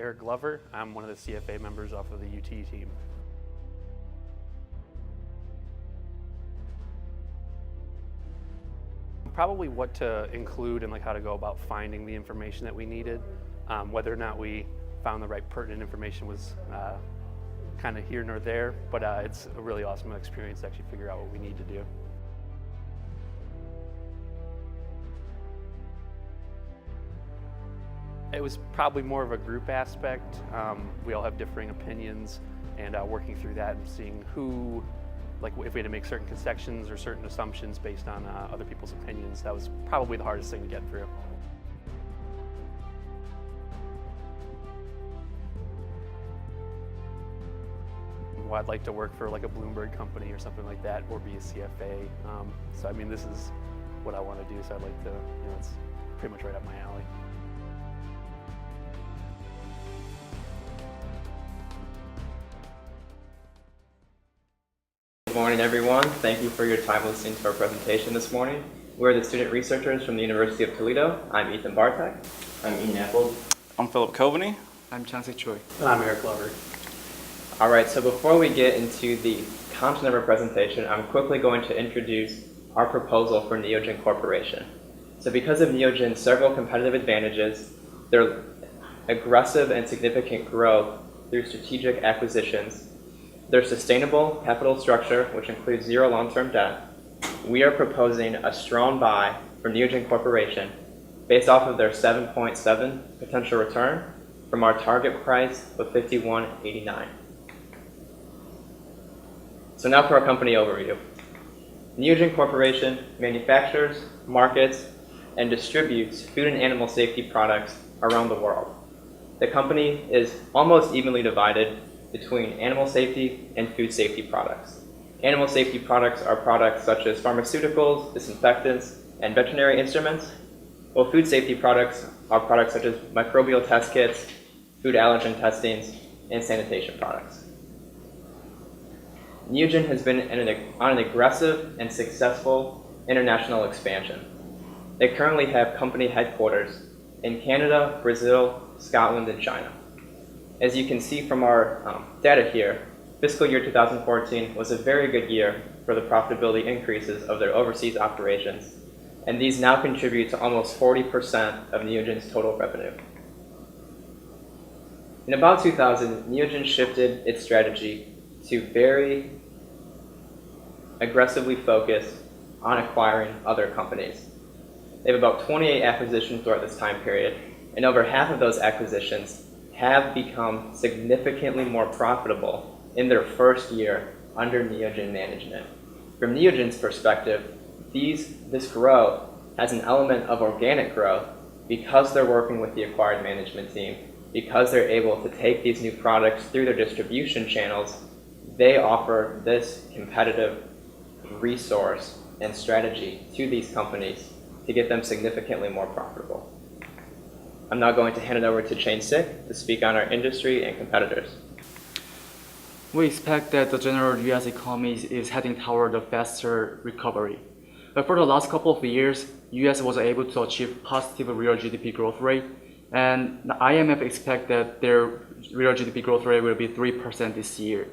Eric Glover. I'm one of the CFA members off of the UT team. Probably what to include and how to go about finding the information that we needed. Whether or not we found the right pertinent information was kind of here nor there, but it's a really awesome experience to actually figure out what we need to do. It was probably more of a group aspect. We all have differing opinions, and working through that and seeing who, if we had to make certain concessions or certain assumptions based on other people's opinions, that was probably the hardest thing to get through. Well, I'd like to work for a Bloomberg company or something like that, or be a CFA. So I mean, this is what I want to do, so I'd like to, it's pretty much right up my alley. Good morning, everyone. Thank you for your time listening to our presentation this morning. We're the student researchers from the University of Toledo. I'm Ethan Bartek. I'm Ian Apple. I'm Philip Coveney. I'm Chauncey Choi. And I'm Eric Glover. All right, so before we get into the content of our presentation, I'm quickly going to introduce our proposal for Neogen Corporation. So because of Neogen's several competitive advantages, their aggressive and significant growth through strategic acquisitions, their sustainable capital structure, which includes zero long-term debt, we are proposing a strong buy for Neogen Corporation based off of their 7.7 potential return from our target price of $51.89. So now for our company overview. Neogen Corporation manufactures, markets, and distributes food and animal safety products around the world. The company is almost evenly divided between animal safety and food safety products. Animal safety products are products such as pharmaceuticals, disinfectants, and veterinary instruments, while food safety products are products such as microbial test kits, food allergen testings, and sanitation products. Neogen has been on an aggressive and successful international expansion. They currently have company headquarters in Canada, Brazil, Scotland, and China. As you can see from our data here, fiscal year 2014 was a very good year for the profitability increases of their overseas operations, and these now contribute to almost 40% of Neogen's total revenue. In about 2000, Neogen shifted its strategy to very aggressively focus on acquiring other companies. They have about 28 acquisitions throughout this time period, and over half of those acquisitions have become significantly more profitable in their first year under Neogen management. From Neogen's perspective, this growth has an element of organic growth because they're working with the acquired management team, because they're able to take these new products through their distribution channels. They offer this competitive resource and strategy to these companies to get them significantly more profitable. I'm now going to hand it over to Chang Sik to speak on our industry and competitors. We expect that the general US economy is heading toward a faster recovery. But for the last couple of years, US was able to achieve positive real GDP growth rate, and the IMF expects that their real GDP growth rate will be 3% this year.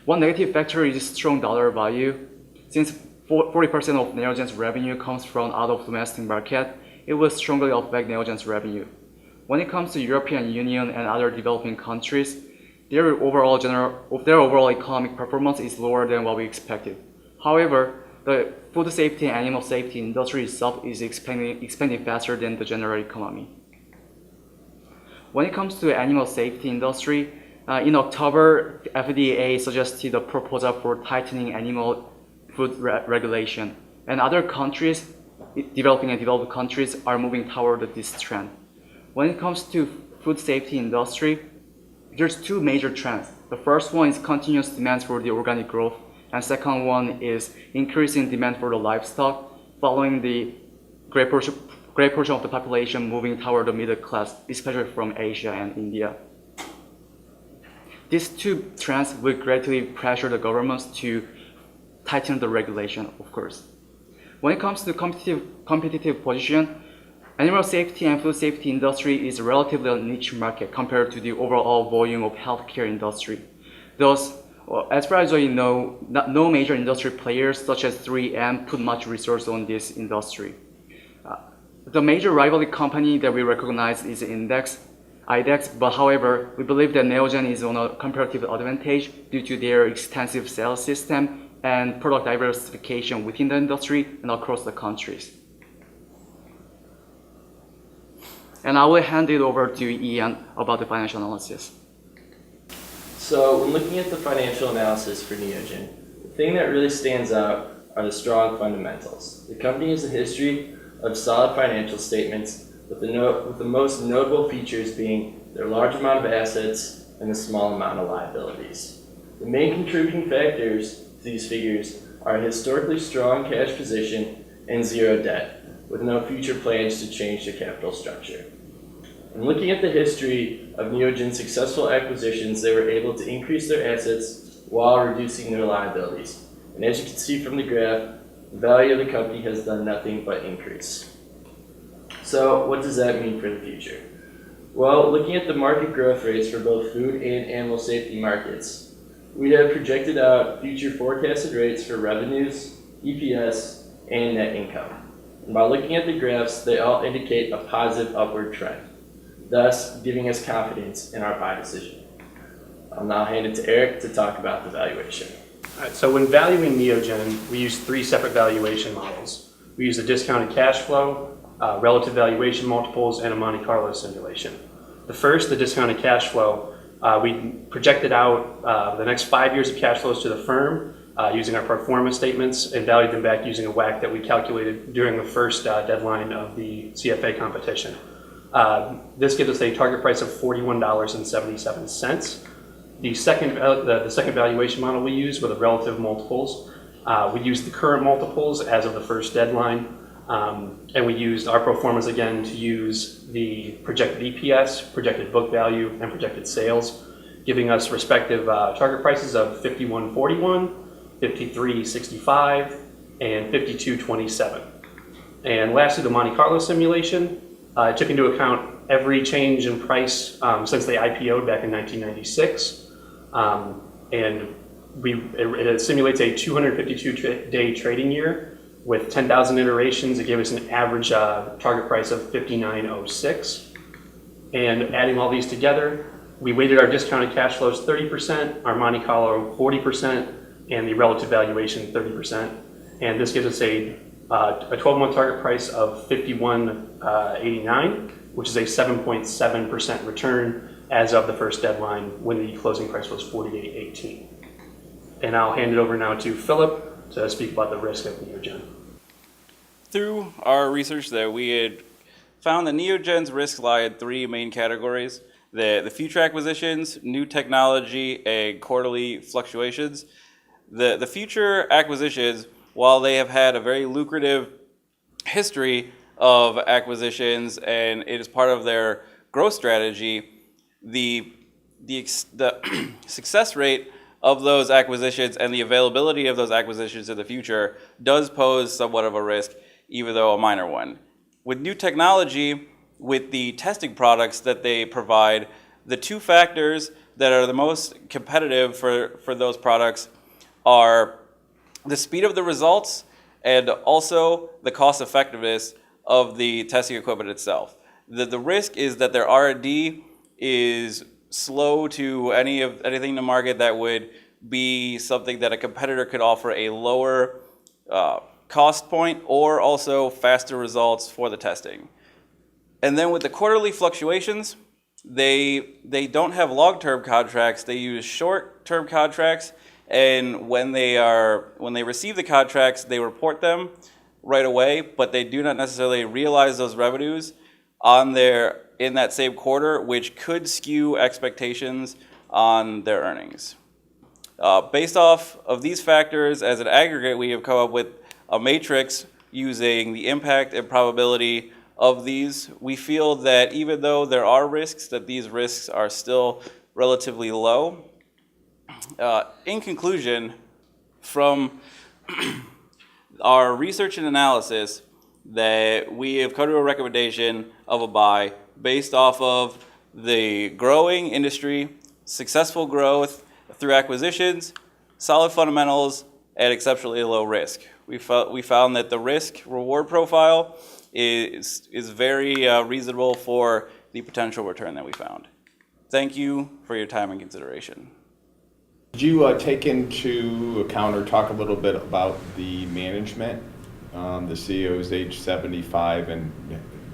One negative factor is strong dollar value. Since 40% of Neogen's revenue comes from out of domestic market, it will strongly affect Neogen's revenue. When it comes to European Union and other developing countries, their overall economic performance is lower than what we expected. However, the food safety and animal safety industry itself is expanding faster than the general economy. When it comes to animal safety industry, in October, FDA suggested a proposal for tightening animal food regulation, and other countries, developing and developed countries, are moving toward this trend. When it comes to food safety industry, there's two major trends. The first one is continuous demand for the organic growth, and second one is increasing demand for the livestock, following the great portion of the population moving toward the middle class, especially from Asia and India. These two trends will greatly pressure the governments to tighten the regulation, of course. When it comes to competitive position, Animal safety and food safety industry is relatively a niche market compared to the overall volume of healthcare industry. Thus, as far as I know, no major industry players such as 3M put much resource on this industry. The major rival company that we recognize is IDEX, but however, we believe that Neogen is on a comparative advantage due to their extensive sales system and product diversification within the industry and across the countries. And I will hand it over to Ian about the financial analysis. So when looking at the financial analysis for Neogen, the thing that really stands out are the strong fundamentals. The company has a history of solid financial statements, with the most notable features being their large amount of assets and the small amount of liabilities. The main contributing factors to these figures are a historically strong cash position and zero debt, with no future plans to change the capital structure. And looking at the history of Neogen's successful acquisitions, they were able to increase their assets while reducing their liabilities. And as you can see from the graph, the value of the company has done nothing but increase. So what does that mean for the future? Well, looking at the market growth rates for both food and animal safety markets, we have projected out future forecasted rates for revenues, EPS, and net income. And by looking at the graphs, they all indicate a positive upward trend, thus giving us confidence in our buy decision. I'll now hand it to Eric to talk about the valuation. All right, so when valuing Neogen, we use three separate valuation models. We use the discounted cash flow, relative valuation multiples, and a Monte Carlo simulation. The first, the discounted cash flow, we projected out the next 5 years of cash flows to the firm using our pro forma statements and valued them back using a WACC that we calculated during the first deadline of the CFA competition. This gives us a target price of $41.77. The second valuation model we used were the relative multiples. We used the current multiples as of the first deadline. And we used our pro formas again to use the projected EPS, projected book value, and projected sales, giving us respective target prices of $51.41, $53.65, and $52.27. And lastly, the Monte Carlo simulation took into account every change in price since they IPO'd back in 1996. And it simulates a 252-day trading year with 10,000 iterations. It gave us an average target price of $59.06. And adding all these together, we weighted our discounted cash flows 30%, our Monte Carlo 40%, and the relative valuation 30%. And this gives us a 12-month target price of $51.89, which is a 7.7% return as of the first deadline when the closing price was $48.18. And I'll hand it over now to Philip to speak about the risk of Neogen. Through our research that we had found that Neogen's risks lie in three main categories: the future acquisitions, new technology, and quarterly fluctuations. The future acquisitions, while they have had a very lucrative history of acquisitions and it is part of their growth strategy, the success rate of those acquisitions and the availability of those acquisitions in the future does pose somewhat of a risk, even though a minor one. With new technology, with the testing products that they provide, the two factors that are the most competitive for those products are the speed of the results and also the cost effectiveness of the testing equipment itself. The risk is that their R&D is slow to anything in the market that would be something that a competitor could offer a lower cost point or also faster results for the testing. And then with the quarterly fluctuations, they don't have long-term contracts. They use short-term contracts, and when they receive the contracts, they report them right away, but they do not necessarily realize those revenues in that same quarter, which could skew expectations on their earnings. Based off of these factors, as an aggregate, we have come up with a matrix using the impact and probability of these. We feel that even though there are risks, that these risks are still relatively low. In conclusion, from our research and analysis, that we have come to a recommendation of a buy based off of the growing industry, successful growth through acquisitions, solid fundamentals, and exceptionally low risk. We found that the risk-reward profile is very reasonable for the potential return that we found. Thank you for your time and consideration. Did you take into account or talk a little bit about the management? The CEO is age 75 and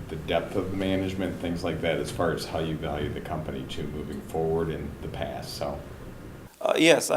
the depth of the management, things like that, as far as how you value the company to moving forward in the past. So, yes,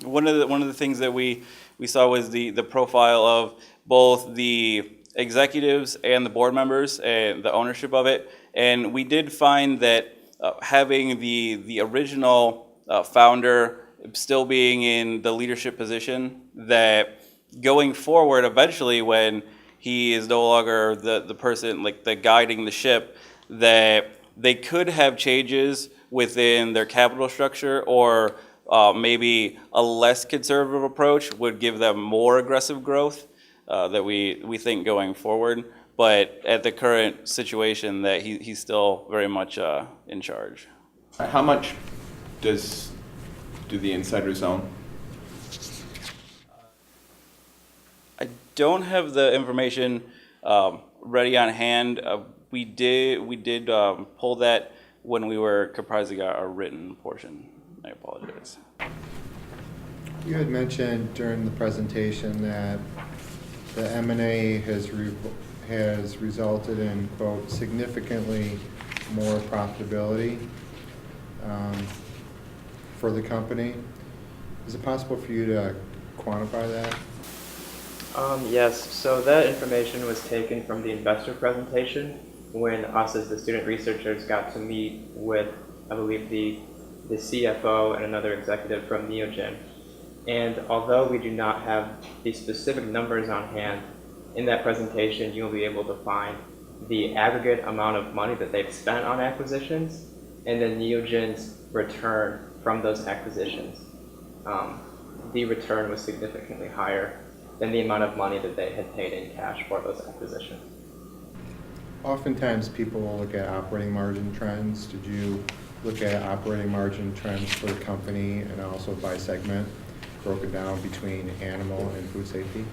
one of the things that we saw was the profile of both the executives and the board members and the ownership of it, and we did find that having the original founder still being in the leadership position, that going forward eventually when he is no longer the person like the guiding the ship, that they could have changes within their capital structure, or maybe a less conservative approach would give them more aggressive growth that we think going forward. But at the current situation, that he's still very much in charge. how much do the insiders own? I don't have the information ready on hand. We did pull that when we were comprising our written portion. I apologize. You had mentioned during the presentation that the M&A has resulted in, quote, significantly more profitability for the company. Is it possible for you to quantify that? Yes, so that information was taken from the investor presentation when us as the student researchers got to meet with, I believe, the CFO and another executive from Neogen. And although we do not have the specific numbers on hand, in that presentation you'll be able to find the aggregate amount of money that they've spent on acquisitions and then Neogen's return from those acquisitions. The return was significantly higher than the amount of money that they had paid in cash for those acquisitions. Oftentimes people will look at operating margin trends. Did you look at operating margin trends for the company and also by segment, broken down between animal and food safety?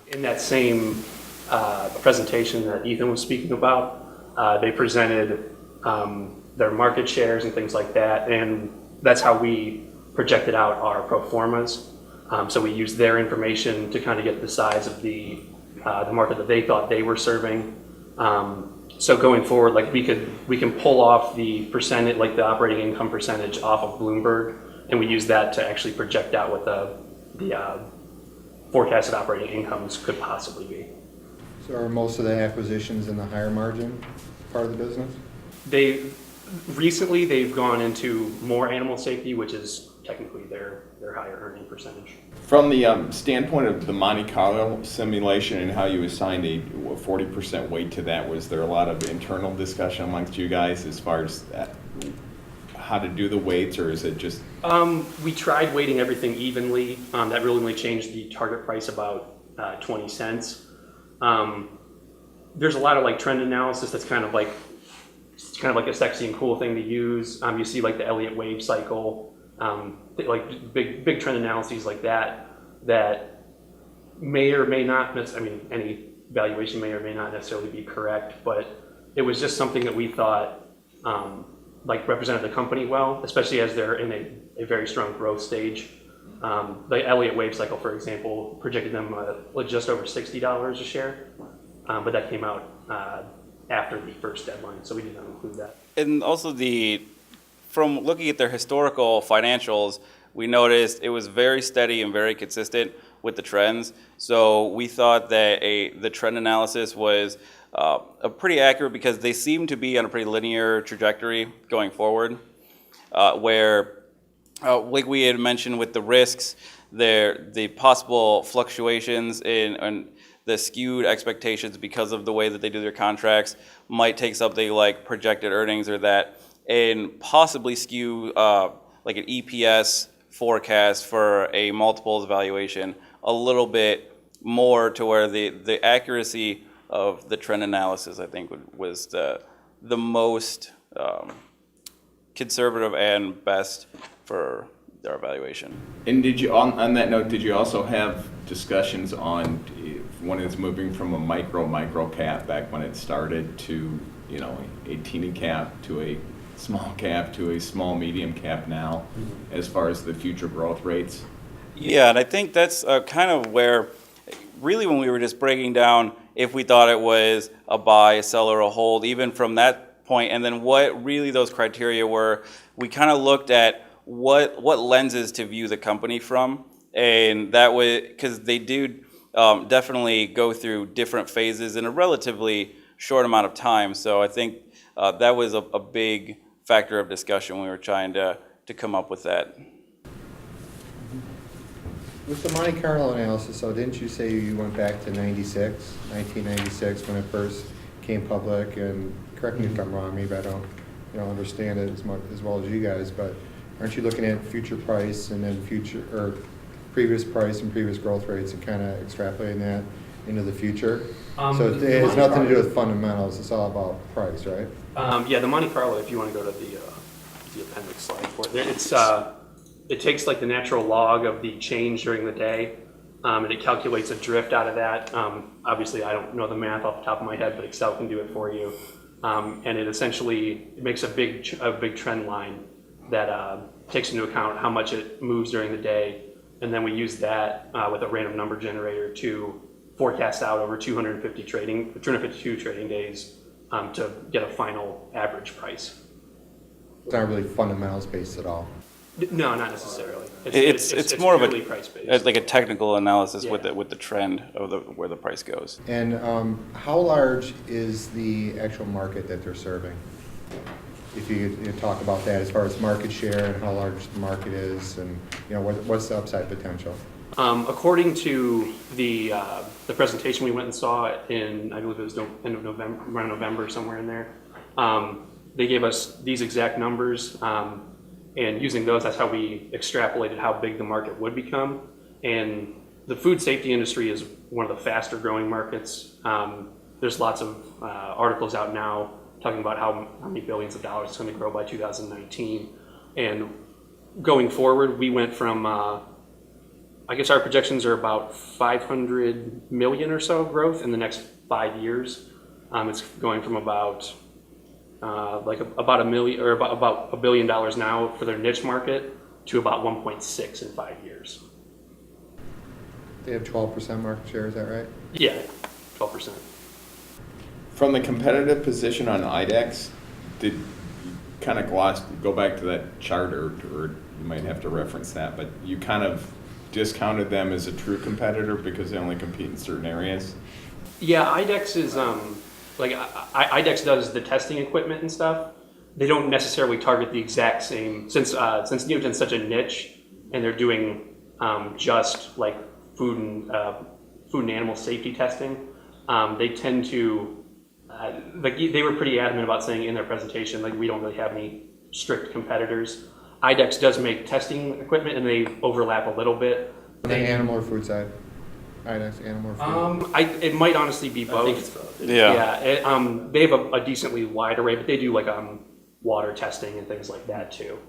In that same presentation that Ethan was speaking about, they presented their market shares and things like that, and that's how we projected out our pro formas. So we used their information to kind of get the size of the market that they thought they were serving. So going forward, like we can pull off the percentage, like the operating income percentage off of Bloomberg, and we use that to actually project out what the forecasted operating incomes could possibly be. So are most of the acquisitions in the higher margin part of the business? Recently they've gone into more animal safety, which is technically their higher earning percentage. From the standpoint of the Monte Carlo simulation and how you assigned a 40% weight to that, was there a lot of internal discussion amongst you guys as far as how to do the weights, or is it just? We tried weighting everything evenly. That really only changed the target price about 20 cents. There's a lot of like trend analysis that's kind of like a sexy and cool thing to use. You see like the Elliott wave cycle, like big trend analyses like that may or may not, any valuation may or may not necessarily be correct, but it was just something that we thought like represented the company well, especially as they're in a very strong growth stage. The Elliott wave cycle, for example, projected them just over $60 a share, but that came out after the first deadline, so we did not include that. And also from looking at their historical financials, we noticed it was very steady and very consistent with the trends. So we thought that the trend analysis was pretty accurate because they seem to be on a pretty linear trajectory going forward, where like we had mentioned with the risks, the possible fluctuations in the skewed expectations because of the way that they do their contracts might take something like projected earnings or that and possibly skew like an EPS forecast for a multiples valuation a little bit more to where the accuracy of the trend analysis, I think, was the most conservative and best for our evaluation. And did you, on that note, did you also have discussions on when it's moving from a micro cap back when it started to, you know, a teeny cap to a small cap to a small medium cap now, as far as the future growth rates? Yeah, and I think that's kind of where, really when we were just breaking down if we thought it was a buy, a sell, or a hold, even from that point, and then what really those criteria were, we kind of looked at what lenses to view the company from, and that was, because they do definitely go through different phases in a relatively short amount of time, so I think that was a big factor of discussion when we were trying to come up with that. With the Monte Carlo analysis, so didn't you say you went back to 1996 when it first came public? And correct me if I'm wrong, maybe I don't understand it as well as you guys, but aren't you looking at future price and then previous price and previous growth rates and kind of extrapolating that into the future? So it has nothing to do with fundamentals, it's all about price, right? Yeah, the Monte Carlo, if you want to go to the appendix slide for it, it takes like the natural log of the change during the day, and it calculates a drift out of that. Obviously, I don't know the math off the top of my head, but Excel can do it for you. And it makes a big trend line that takes into account how much it moves during the day, and then we use that with a random number generator to forecast out over 252 trading days to get a final average price. It's not really fundamentals based at all. No, not necessarily. It's more of purely a price-based. like a technical analysis Yeah. with the trend of where the price goes. And how large is the actual market that they're serving? If you talk about that as far as market share and how large the market is, and what's the upside potential? According to the presentation we went and saw in, I believe it was end of November, around November, somewhere in there, they gave us these exact numbers. And using those, that's how we extrapolated how big the market would become. And the food safety industry is one of the faster growing markets. There's lots of articles out now talking about how many billions of dollars it's going to grow by 2019. And going forward, we went from, I guess our projections are about 500 million or so growth in the next 5 years. It's going from about about $1 million or about $1 billion now for their niche market to about 1.6 in 5 years. They have 12% market share, is that right? Yeah, 12%. From the competitive position on IDEX, did you kind of go back to that chart, or you might have to reference that, but you kind of discounted them as a true competitor because they only compete in certain areas? Yeah, IDEX is IDEX does the testing equipment and stuff. They don't necessarily target the exact same, since Neogen's such a niche and they're doing just like food and animal safety testing. They tend to they were pretty adamant about saying in their presentation, like, we don't really have any strict competitors. IDEX does make testing equipment and they overlap a little bit. On the animal or food side? IDEX, animal or food? It might honestly be both. I think it's both. Yeah. They have a decently wide array, but they do like water testing and things like that too.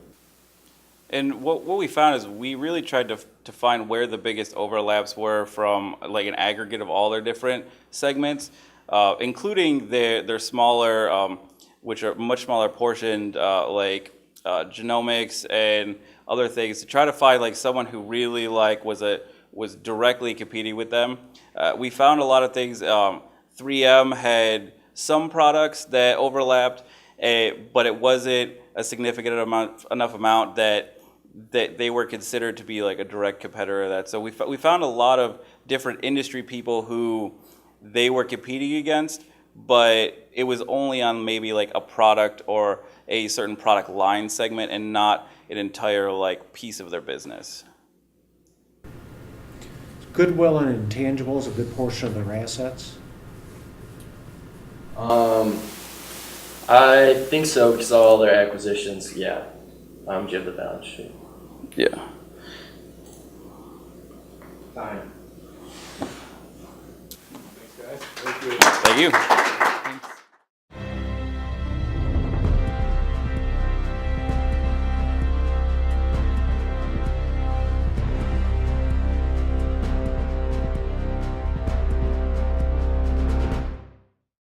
And what we found is we really tried to find where the biggest overlaps were from, like, an aggregate of all their different segments, including their smaller, which are much smaller portioned, like genomics and other things, to try to find like someone who really was directly competing with them. We found a lot of things. 3M had some products that overlapped, but it wasn't a significant enough amount that they were considered to be like a direct competitor of that. So we found a lot of different industry people who they were competing against, but it was only on maybe like a product or a certain product line segment and not an entire like piece of their business. Goodwill and intangibles, a good portion of their assets? I think so, because of all their acquisitions, yeah. Do you have the balance sheet? Yeah. Fine. Thanks, guys. Thank you. you.